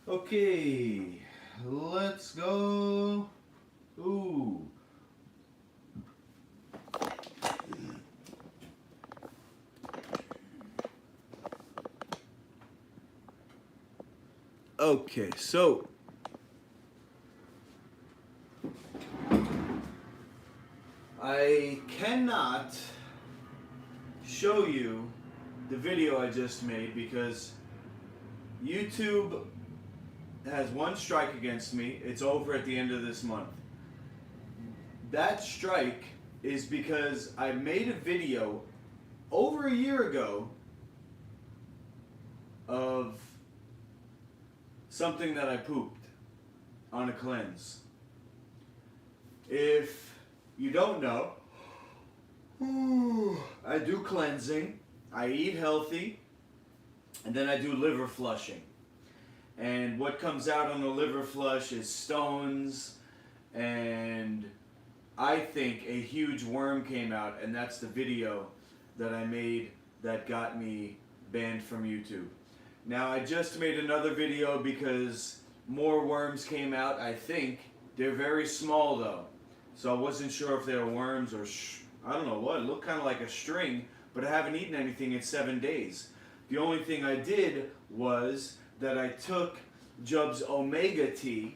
Okay, let's go. Ooh. Okay, so I cannot show you the video I just made because YouTube has one strike against me. It's over at the end of this month. That strike is because I made a video over a year ago of something that I pooped on a cleanse. If you don't know, I do cleansing, I eat healthy, and then I do liver flushing. And what comes out on the liver flush is stones, and I think a huge worm came out, and that's the video that I made that got me banned from YouTube. Now I just made another video because more worms came out, I think. They're very small though, so I wasn't sure if they were worms or I don't know what. It looked kind of like a string, but I haven't eaten anything in 7 days. The only thing I did was that I took Jub's Omega Tea,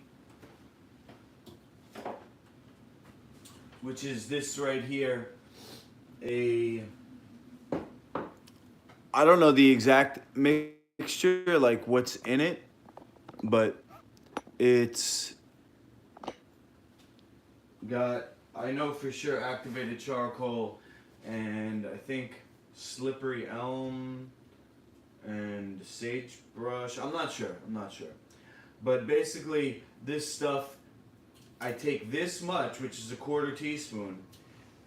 which is this right here, I don't know the exact mixture, like what's in it, but it's got, I know for sure, activated charcoal and I think slippery elm and sagebrush. I'm not sure. But basically, this stuff, I take this much, which is a quarter teaspoon,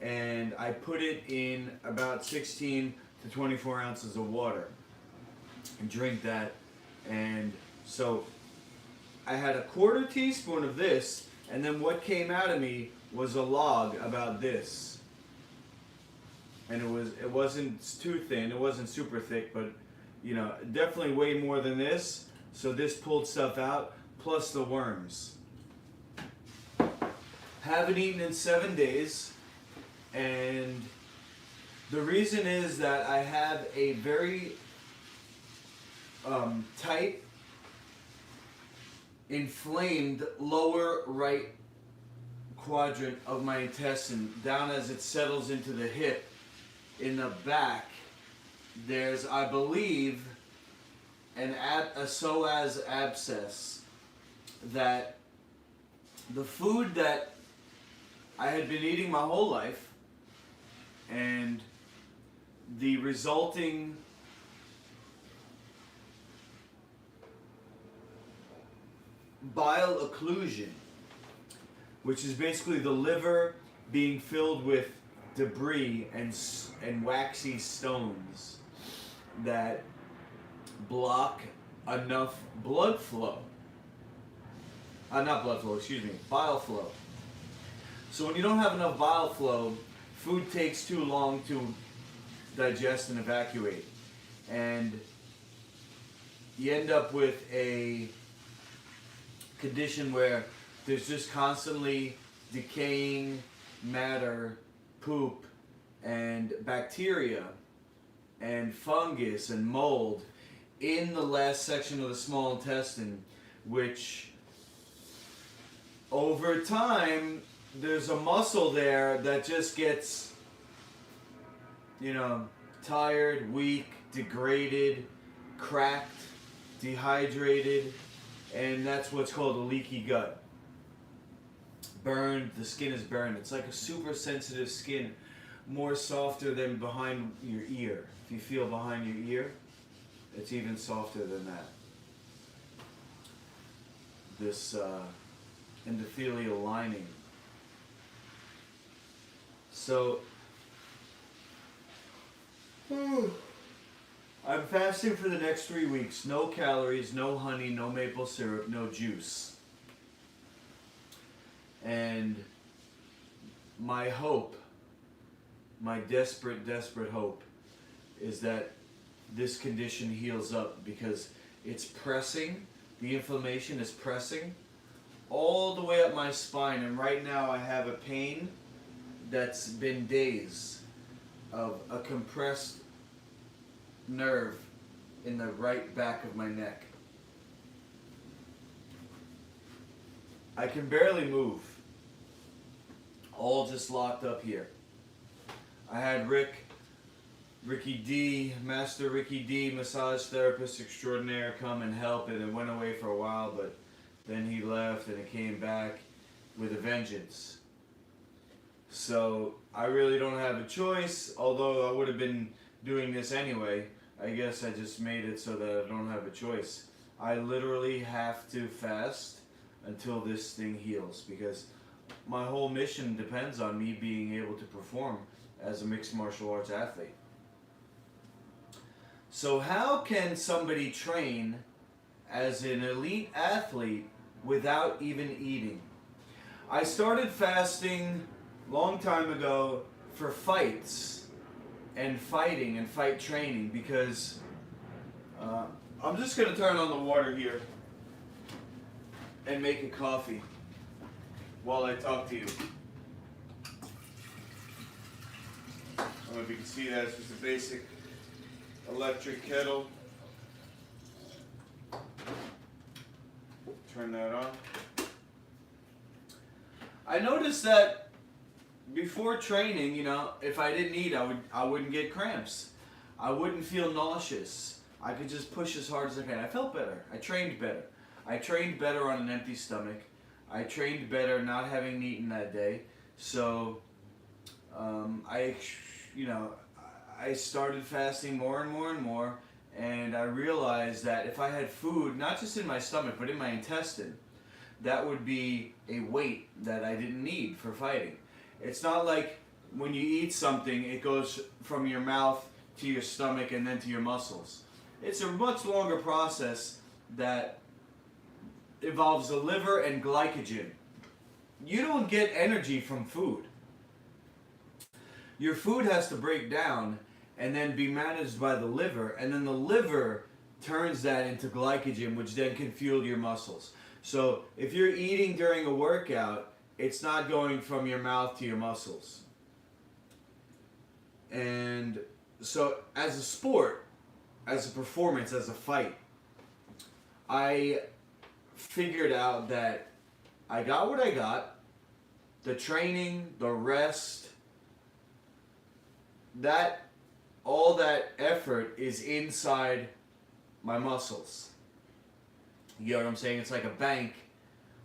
and I put it in about 16 to 24 ounces of water and drink that. And so I had a quarter teaspoon of this, and then what came out of me was a log about this. And it wasn't too thin, it wasn't super thick, but you know, definitely way more than this. So this pulled stuff out, plus the worms. Haven't eaten in 7 days, and the reason is that I have a very tight, inflamed lower right quadrant of my intestine, down as it settles into the hip. In the back, there's, I believe, a psoas abscess that the food that I had been eating my whole life and the resulting bile occlusion, which is basically the liver being filled with debris and waxy stones that block enough blood flow. Not blood flow, excuse me, bile flow. So when you don't have enough bile flow, food takes too long to digest and evacuate. And you end up with a condition where there's just constantly decaying matter, poop, and bacteria, and fungus, and mold in the last section of the small intestine, which over time, there's a muscle there that just gets, you know, tired, weak, degraded, cracked, dehydrated, and that's what's called a leaky gut. Burned, the skin is burned. It's like a super sensitive skin, more softer than behind your ear. If you feel behind your ear, it's even softer than that. This endothelial lining. So, I'm fasting for the next 3 weeks. No calories, no honey, no maple syrup, no juice. And my hope, my desperate, desperate hope, is that this condition heals up because it's pressing. the inflammation is pressing all the way up my spine, and right now I have a pain that's been days of a compressed nerve in the right back of my neck. I can barely move. All just locked up here. I had Ricky D, Master Ricky D, massage therapist extraordinaire, come and help, and it went away for a while, but then he left and it came back with a vengeance. So I really don't have a choice, although I would have been doing this anyway. I guess I just made it so that I don't have a choice. I literally have to fast until this thing heals, because my whole mission depends on me being able to perform as a mixed martial arts athlete. So how can somebody train as an elite athlete without even eating? I started fasting a long time ago for fights and fighting and fight training, because I'm just going to turn on the water here and make a coffee while I talk to you. I don't know if you can see that. It's just a basic electric kettle. Turn that on. I noticed that before training, you know, if I didn't eat, I wouldn't get cramps. I wouldn't feel nauseous. I could just push as hard as I can. I felt better. I trained better. I trained better on an empty stomach. I trained better not having eaten that day. So I started fasting more and more and more, and I realized that if I had food, not just in my stomach, but in my intestine, that would be a weight that I didn't need for fighting. It's not like when you eat something, it goes from your mouth to your stomach and then to your muscles. It's a much longer process that involves the liver and glycogen. You don't get energy from food. Your food has to break down and then be managed by the liver, and then the liver turns that into glycogen, which then can fuel your muscles. So if you're eating during a workout, it's not going from your mouth to your muscles. And so as a sport, as a performance, as a fight, I figured out that I got what I got, the training, the rest, that all that effort is inside my muscles. You know what I'm saying? It's like a bank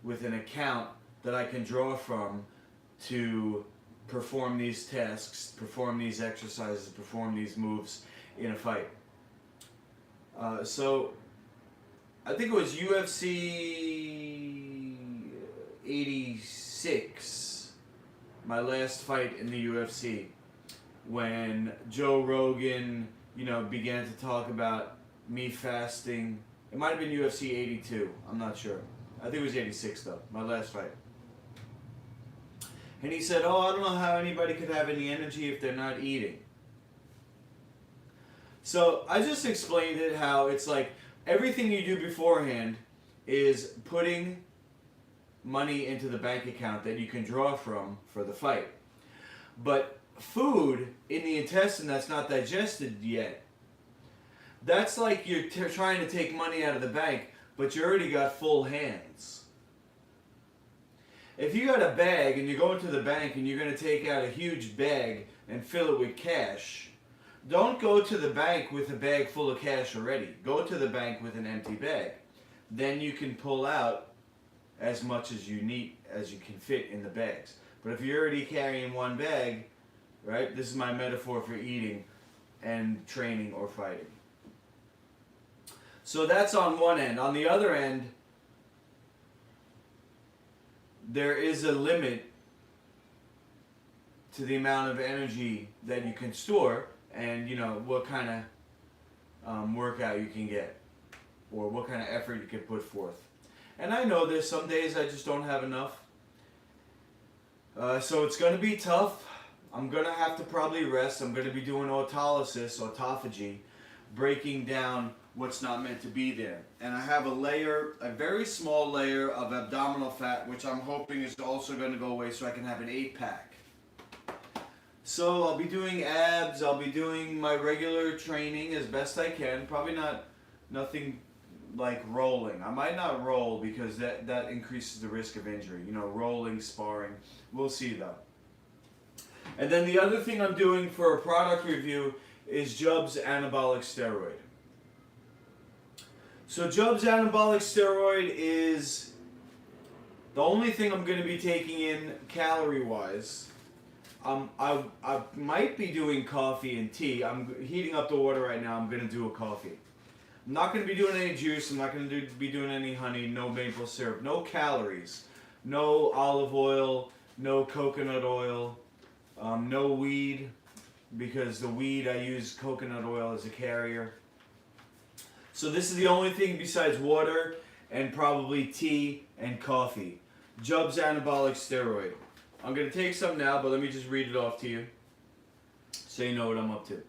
with an account that I can draw from to perform these tasks, perform these exercises, perform these moves in a fight. So I think it was UFC 86, my last fight in the UFC, when Joe Rogan, began to talk about me fasting. It might have been UFC 82, I'm not sure. I think it was 86 though, my last fight. And he said, I don't know how anybody could have any energy if they're not eating. So I just explained it, how it's like everything you do beforehand is putting money into the bank account that you can draw from for the fight. But food in the intestine that's not digested yet, that's like you're trying to take money out of the bank, but you already got full hands. If you got a bag and you go into the bank and you're going to take out a huge bag and fill it with cash, don't go to the bank with a bag full of cash already. Go to the bank with an empty bag. Then you can pull out as much as you need, as you can fit in the bags. But if you're already carrying one bag, right, this is my metaphor for eating and training or fighting. So that's on one end. On the other end, there is a limit to the amount of energy that you can store, and what kind of workout you can get, or what kind of effort you can put forth. And I know there's some days I just don't have enough. So it's going to be tough. I'm going to have to probably rest. I'm going to be doing autophagy, breaking down what's not meant to be there. And I have a layer, a very small layer of abdominal fat, which I'm hoping is also going to go away so I can have an 8-pack. So I'll be doing abs, I'll be doing my regular training as best I can. Probably nothing like rolling. I might not roll because that increases the risk of injury. You know, rolling, sparring. We'll see though. And then the other thing I'm doing for a product review is Jubb's anabolic steroid. So Jubb's anabolic steroid is the only thing I'm going to be taking in calorie-wise. I might be doing coffee and tea. I'm heating up the water right now. I'm going to do a coffee. I'm not going to be doing any juice. I'm not going to be doing any honey, no maple syrup, no calories, no olive oil, no coconut oil, no weed, because the weed I use coconut oil as a carrier. So this is the only thing besides water and probably tea and coffee. Jubb's anabolic steroid. I'm going to take some now, but let me just read it off to you so you know what I'm up to.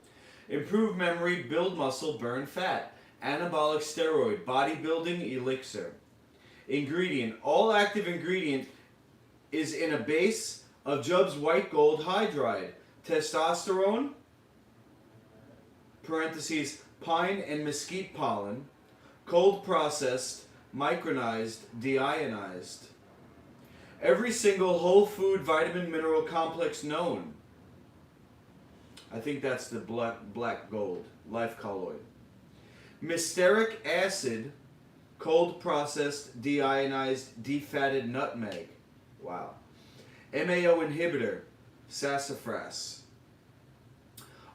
Improve memory, build muscle, burn fat. Anabolic steroid, bodybuilding elixir. Ingredient. All active ingredient is in a base of Jubb's white gold hydride. Testosterone, parentheses, pine and mesquite pollen, cold processed, micronized, deionized. Every single whole food vitamin mineral complex known. I think that's the black gold, life colloid. Mysteric acid, cold processed, deionized, defatted nutmeg. Wow. MAO inhibitor, sassafras.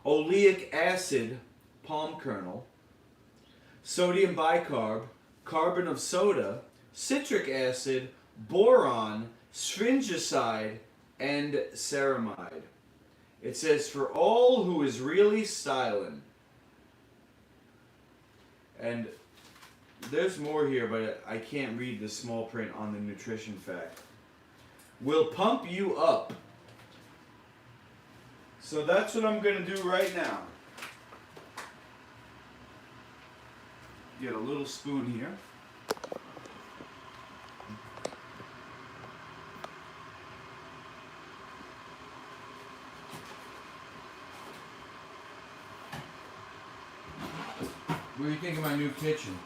Oleic acid, palm kernel. Sodium bicarb, carbon of soda, citric acid, boron, sphingicide, and ceramide. It says, for all who is really stylin'. And there's more here, but I can't read the small print on the nutrition fact. Will pump you up. So that's what I'm going to do right now. Get a little spoon here. What do you think of my new kitchen?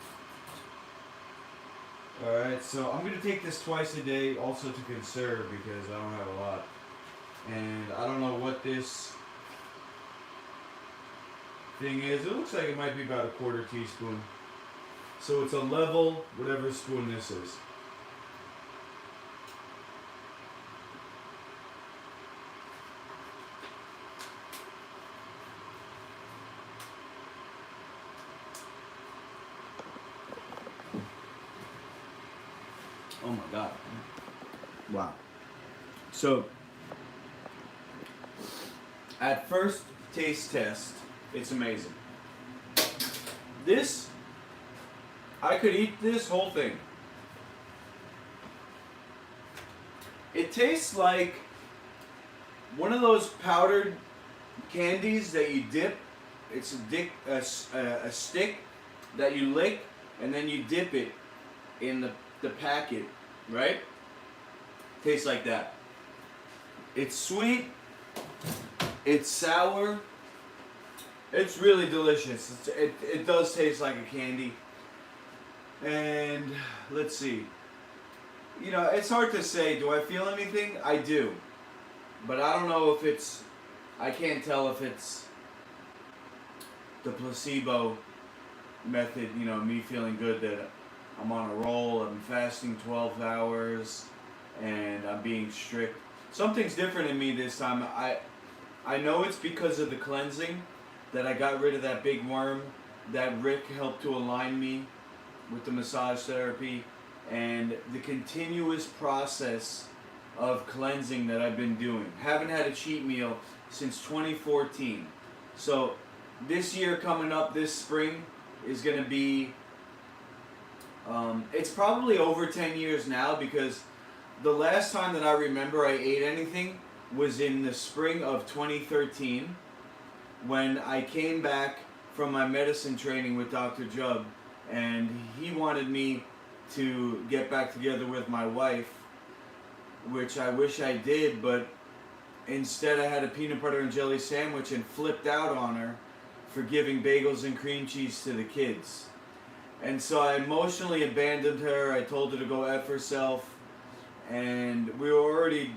Alright, so I'm going to take this twice a day also to conserve because I don't have a lot. And I don't know what this thing is. It looks like it might be about a quarter teaspoon. So it's a level, whatever spoon this is. Oh my God. Wow. So, at first taste test, it's amazing. This, I could eat this whole thing. It tastes like one of those powdered candies that you dip. It's a stick that you lick and then you dip it in the packet, right? Tastes like that. It's sweet. It's sour. It's really delicious. It does taste like a candy. And let's see. You know, it's hard to say. Do I feel anything? I do. But I don't know if it's... I can't tell if it's the placebo method, you know, me feeling good that I'm on a roll, I'm fasting 12 hours, and I'm being strict. Something's different in me this time. I know it's because of the cleansing, that I got rid of that big worm, that Rick helped to align me with the massage therapy, and the continuous process of cleansing that I've been doing. Haven't had a cheat meal since 2014. So this year coming up, this spring, is going to be... it's probably over 10 years now, because the last time that I remember I ate anything was in the spring of 2013 when I came back from my medicine training with Dr. Jubb, and he wanted me to get back together with my wife, which I wish I did, but instead I had a peanut butter and jelly sandwich and flipped out on her for giving bagels and cream cheese to the kids. And so I emotionally abandoned her. I told her to go F herself, and we were already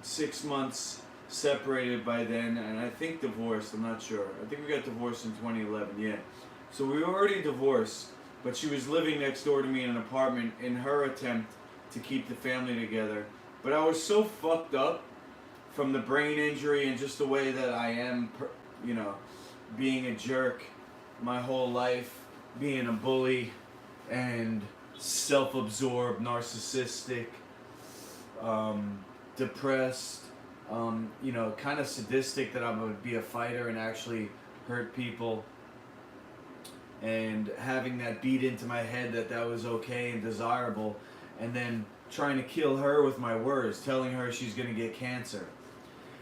6 months separated by then, and I think divorced. I'm not sure. I think we got divorced in 2011. Yeah, so we were already divorced, but she was living next door to me in an apartment in her attempt to keep the family together. But I was so fucked up from the brain injury and just the way that I am, you know, being a jerk my whole life, being a bully and self-absorbed, narcissistic, depressed, you know, kind of sadistic, that I would be a fighter and actually hurt people, and having that beat into my head that that was okay and desirable, and then trying to kill her with my words, telling her she's going to get cancer,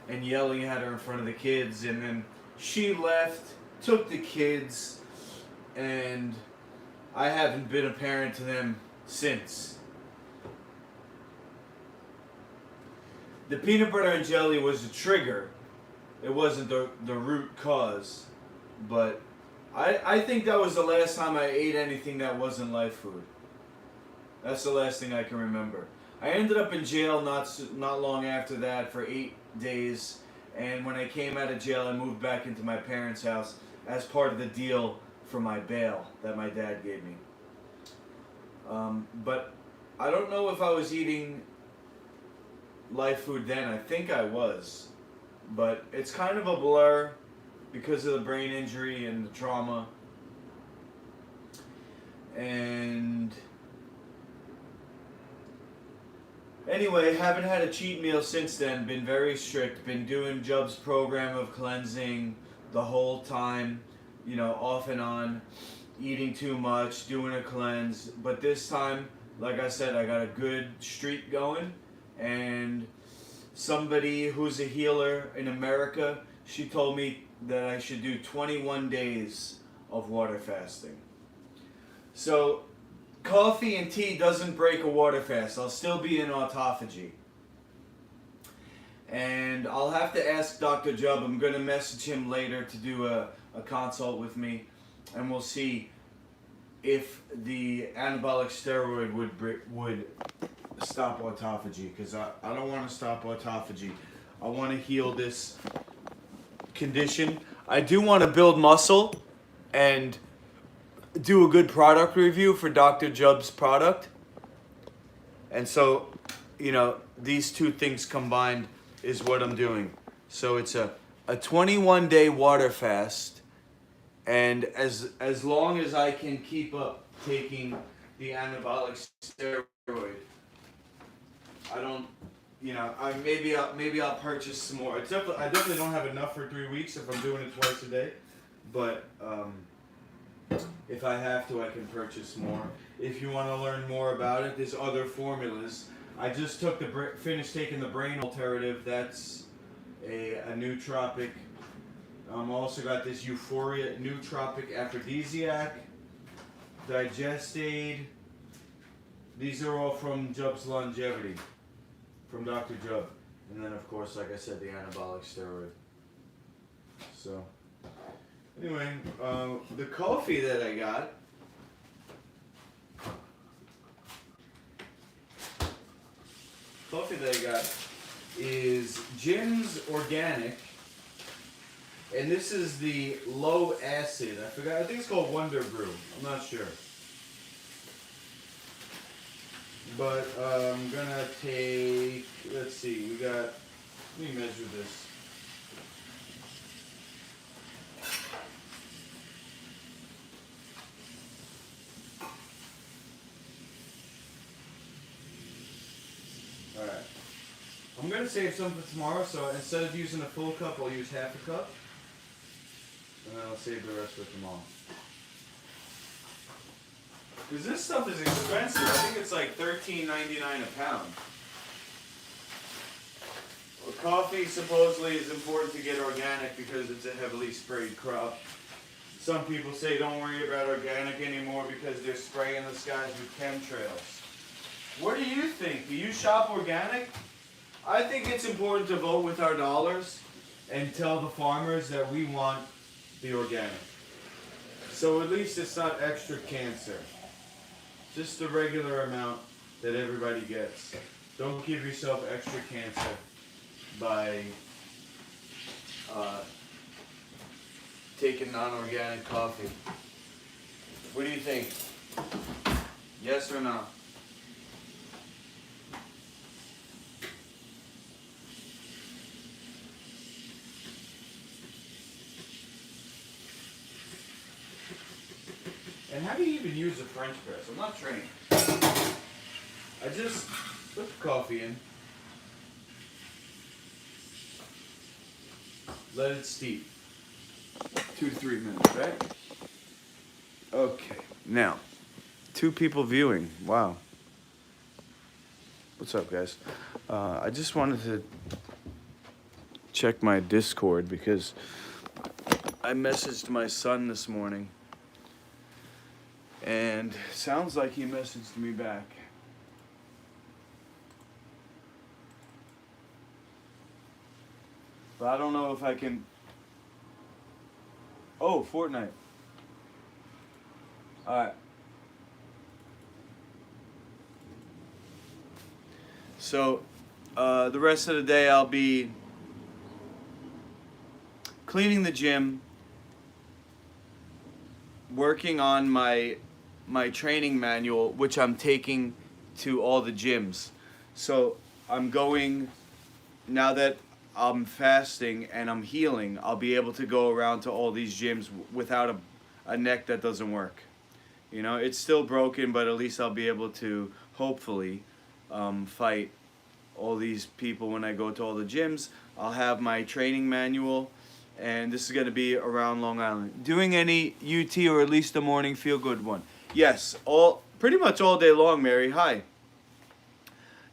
and yelling at her in front of the kids, and then she left, took the kids, and I haven't been a parent to them since. The peanut butter and jelly was a trigger. It wasn't the root cause. But I think that was the last time I ate anything that wasn't life food. That's the last thing I can remember. I ended up in jail not long after that for 8 days. And when I came out of jail, I moved back into my parents' house as part of the deal for my bail that my dad gave me. But I don't know if I was eating life food then. I think I was, but it's kind of a blur because of the brain injury and the trauma. And anyway, haven't had a cheat meal since then. Been very strict. Been doing Jubb's program of cleansing the whole time, you know, off and on, eating too much, doing a cleanse. But this time, like I said, I got a good streak going. And somebody who's a healer in America, she told me that I should do 21 days of water fasting. So coffee and tea doesn't break a water fast. I'll still be in autophagy. And I'll have to ask Dr. Jubb. I'm going to message him later to do a consult with me, and we'll see if the anabolic steroid would stop autophagy, because I don't want to stop autophagy. I want to heal this condition. I do want to build muscle and do a good product review for Dr. Jubb's product. And so, you know, these two things combined is what I'm doing. So it's a 21-day water fast, and as long as I can keep up taking the anabolic steroid, I don't, you know, maybe I'll purchase some more. I definitely don't have enough for 3 weeks if I'm doing it twice a day, but if I have to, I can purchase more. If you want to learn more about it, there's other formulas. I just finished taking the brain alternative. That's a nootropic. Also got this Euphoria nootropic aphrodisiac, Digestaid. These are all from Jubb's Longevity, from Dr. Jubb. And then, of course, like I said, the anabolic steroid. So, anyway, the coffee that I got, is Jim's Organic. And this is the low acid. I think it's called Wonder Brew. I'm not sure. But I'm gonna take, let's see, let me measure this. Alright. I'm gonna save some for tomorrow, so instead of using a full cup, I'll use half a cup. And then I'll save the rest for tomorrow. Because this stuff is expensive. I think it's like $13.99 a pound. Well, coffee supposedly is important to get organic because it's a heavily sprayed crop. Some people say don't worry about organic anymore because they're spraying the skies with chemtrails. What do you think? Do you shop organic? I think it's important to vote with our dollars and tell the farmers that we want the organic. So at least it's not extra cancer. Just the regular amount that everybody gets. Don't give yourself extra cancer by taking non-organic coffee. What do you think? Yes or no? And how do you even use a French press? I'm not trained. I just put the coffee in, let it steep. 2 to 3 minutes, right? Okay, now, 2 people viewing. Wow. What's up, guys? I just wanted to check my Discord because I messaged my son this morning. And sounds like he messaged me back. But I don't know if I can... Oh, Fortnite. Alright. So, the rest of the day I'll be cleaning the gym, working on my training manual, which I'm taking to all the gyms. So I'm going, now that I'm fasting and I'm healing, I'll be able to go around to all these gyms without a neck that doesn't work. You know, it's still broken, but at least I'll be able to hopefully fight all these people when I go to all the gyms. I'll have my training manual, and this is going to be around Long Island. Doing any UT or at least a morning feel good one? Yes, pretty much all day long, Mary. Hi.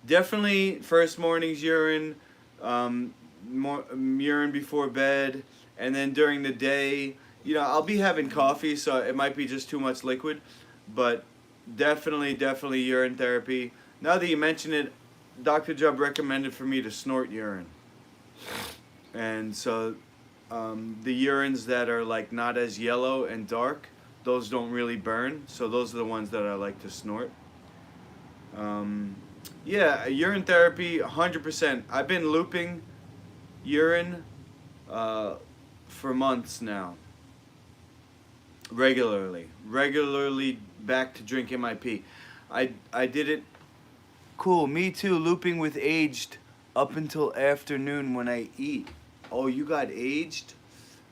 Definitely first morning's urine, urine before bed, and then during the day, you know, I'll be having coffee, so it might be just too much liquid, but definitely urine therapy. Now that you mention it, Dr. Jubb recommended for me to snort urine. And so the urines that are like not as yellow and dark, those don't really burn, so those are the ones that I like to snort. Yeah, urine therapy, 100%. I've been looping urine for months now. Regularly back to drinking my pee. I did it. Cool, me too, looping with aged up until afternoon when I eat. Oh, you got aged?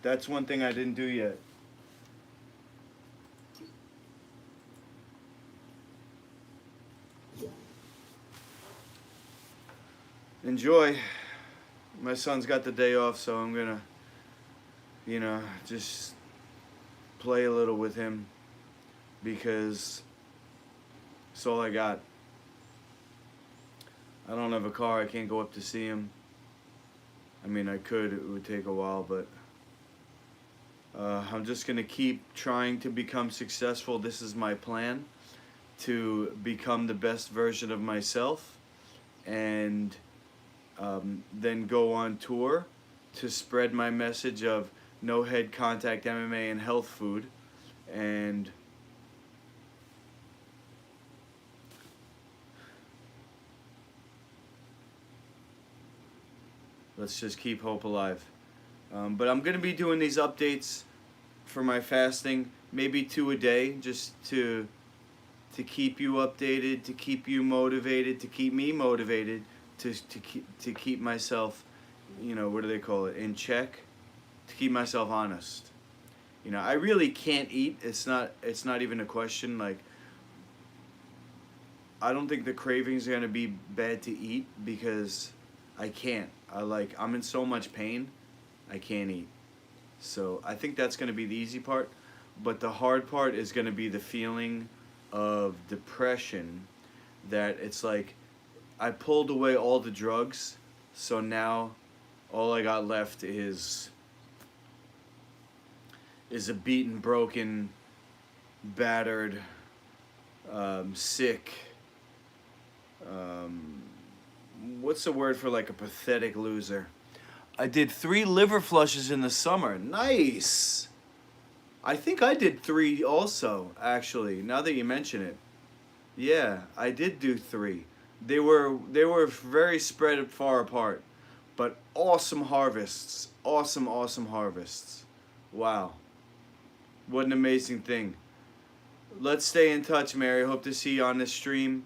That's one thing I didn't do yet. Enjoy. My son's got the day off, so I'm gonna, you know, just play a little with him because it's all I got. I don't have a car. I can't go up to see him. I mean, I could. It would take a while, but I'm just going to keep trying to become successful. This is my plan, to become the best version of myself, and then go on tour to spread my message of no head contact MMA and health food. And let's just keep hope alive. But I'm going to be doing these updates for my fasting, maybe 2 a day, just to keep you updated, to keep you motivated, to keep me motivated, to keep myself, you know, what do they call it, in check, to keep myself honest. You know, I really can't eat. It's not even a question. Like, I don't think the cravings are going to be bad to eat because I can't. I'm in so much pain, I can't eat. So I think that's going to be the easy part. But the hard part is going to be the feeling of depression, that it's like I pulled away all the drugs, so now all I got left is is a beaten, broken, battered, sick. Um, what's the word for like a pathetic loser? I did 3 liver flushes in the summer. Nice. I think I did 3 also, actually, now that you mention it. Yeah, I did do 3. They were very spread far apart, but awesome harvests. Awesome, awesome harvests. Wow. What an amazing thing. Let's stay in touch, Mary. Hope to see you on this stream.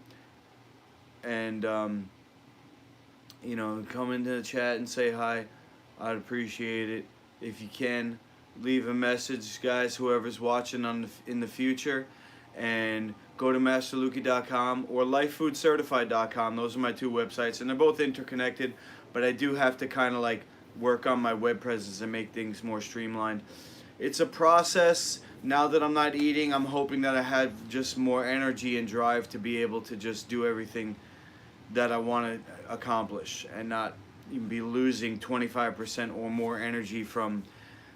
And come into the chat and say hi. I'd appreciate it. If you can, leave a message, guys, whoever's watching in the future. And go to masterluki.com or lifefoodcertified.com. Those are my 2 websites, and they're both interconnected, but I do have to kind of like work on my web presence and make things more streamlined. It's a process. Now that I'm not eating, I'm hoping that I have just more energy and drive to be able to just do everything that I want to accomplish and not be losing 25% or more energy from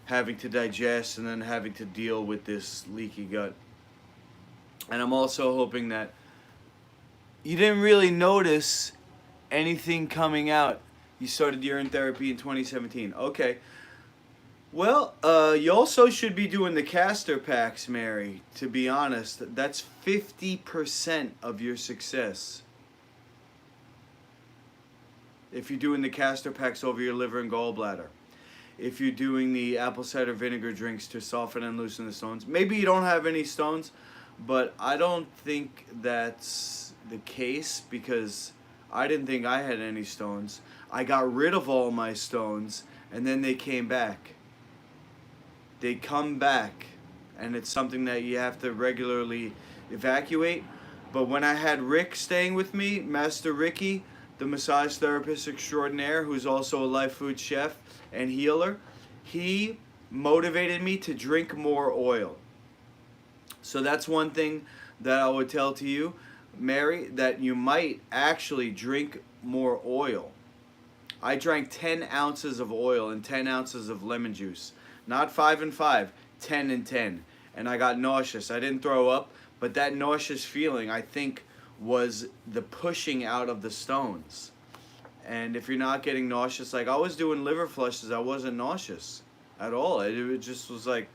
having to digest and then having to deal with this leaky gut. And I'm also hoping that you didn't really notice anything coming out. You started urine therapy in 2017. Okay. Well, you also should be doing the castor packs, Mary. To be honest, that's 50% of your success. If you're doing the castor packs over your liver and gallbladder. If you're doing the apple cider vinegar drinks to soften and loosen the stones. Maybe you don't have any stones, but I don't think that's the case because I didn't think I had any stones. I got rid of all my stones and then they came back. They come back, and it's something that you have to regularly evacuate. But when I had Rick staying with me, Master Ricky, the massage therapist extraordinaire, who's also a life food chef and healer, he motivated me to drink more oil. So that's one thing that I would tell to you, Mary, that you might actually drink more oil. I drank 10 ounces of oil and 10 ounces of lemon juice. Not 5 and 5, 10 and 10. And I got nauseous. I didn't throw up, but that nauseous feeling, I think, was the pushing out of the stones. And if you're not getting nauseous, like I was doing liver flushes, I wasn't nauseous at all. It just was like,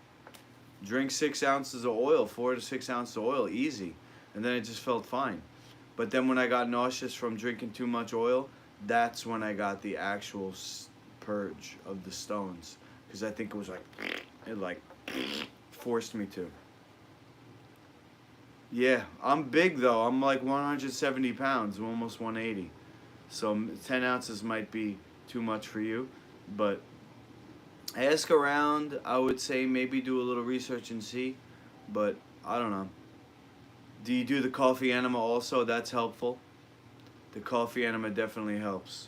drink 6 ounces of oil, 4 to 6 ounces of oil, easy. And then it just felt fine. But then when I got nauseous from drinking too much oil, that's when I got the actual purge of the stones. Because I think it was like, forced me to. Yeah, I'm big though. I'm like 170 pounds, almost 180. So 10 ounces might be too much for you. But ask around. I would say maybe do a little research and see. But I don't know. Do you do the coffee enema also? That's helpful. The coffee enema definitely helps.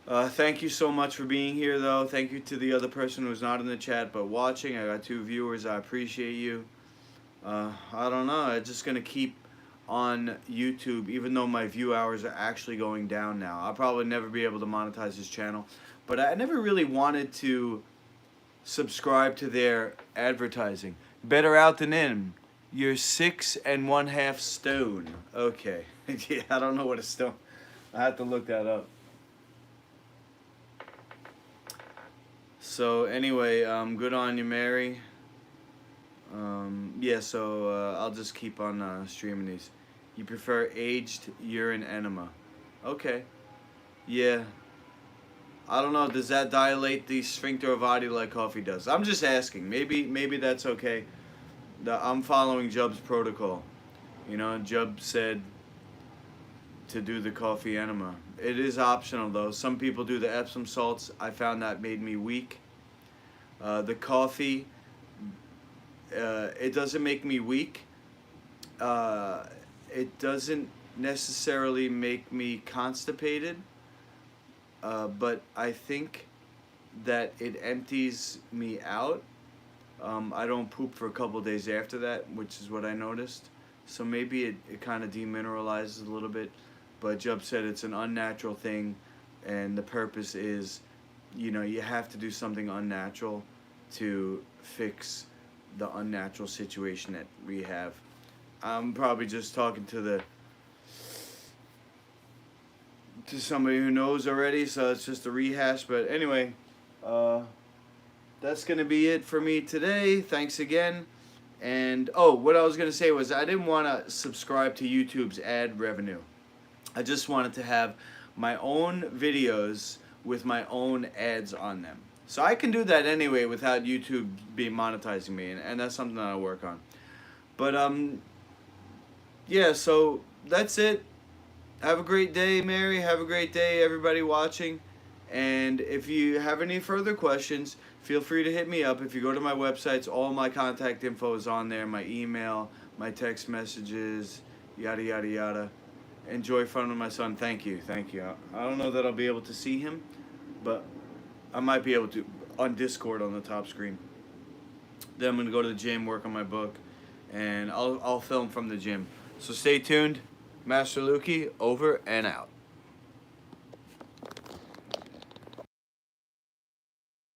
Thank you so much for being here, though. Thank you to the other person who's not in the chat but watching. I got 2 viewers. I appreciate you. I don't know. I'm just going to keep on YouTube, even though my view hours are actually going down now. I'll probably never be able to monetize this channel. But I never really wanted to subscribe to their advertising. Better out than in. You're 6 1/2 stone. Okay. Yeah, I don't know what a stone. I have to look that up. So anyway, good on you, Mary. Yeah, so I'll just keep on streaming these. You prefer aged urine enema? Okay. Yeah. I don't know. Does that dilate the sphincter ovati like coffee does? I'm just asking. Maybe that's okay. I'm following Jub's protocol. You know, Jub said to do the coffee enema. It is optional though. Some people do the Epsom salts. I found that made me weak. The coffee, it doesn't make me weak. It doesn't necessarily make me constipated. But I think that it empties me out. I don't poop for a couple days after that, which is what I noticed. So maybe it kind of demineralizes a little bit. But Jub said it's an unnatural thing, and the purpose is, you know, you have to do something unnatural to fix the unnatural situation that we have. I'm probably just talking to somebody who knows already, so it's just a rehash. But anyway, that's gonna be it for me today. Thanks again. And oh, what I was gonna say was I didn't want to subscribe to YouTube's ad revenue. I just wanted to have my own videos with my own ads on them. So I can do that anyway without YouTube being monetizing me, and that's something that I'll work on. But yeah, so that's it. Have a great day, Mary. Have a great day, everybody watching. And if you have any further questions, feel free to hit me up. If you go to my websites, all my contact info is on there, my email, my text messages, yada, yada, yada. Enjoy fun with my son. Thank you. Thank you. I don't know that I'll be able to see him, but I might be able to on Discord on the top screen. Then I'm going to go to the gym, work on my book, and I'll film from the gym. So stay tuned. Master Lukey, over and out.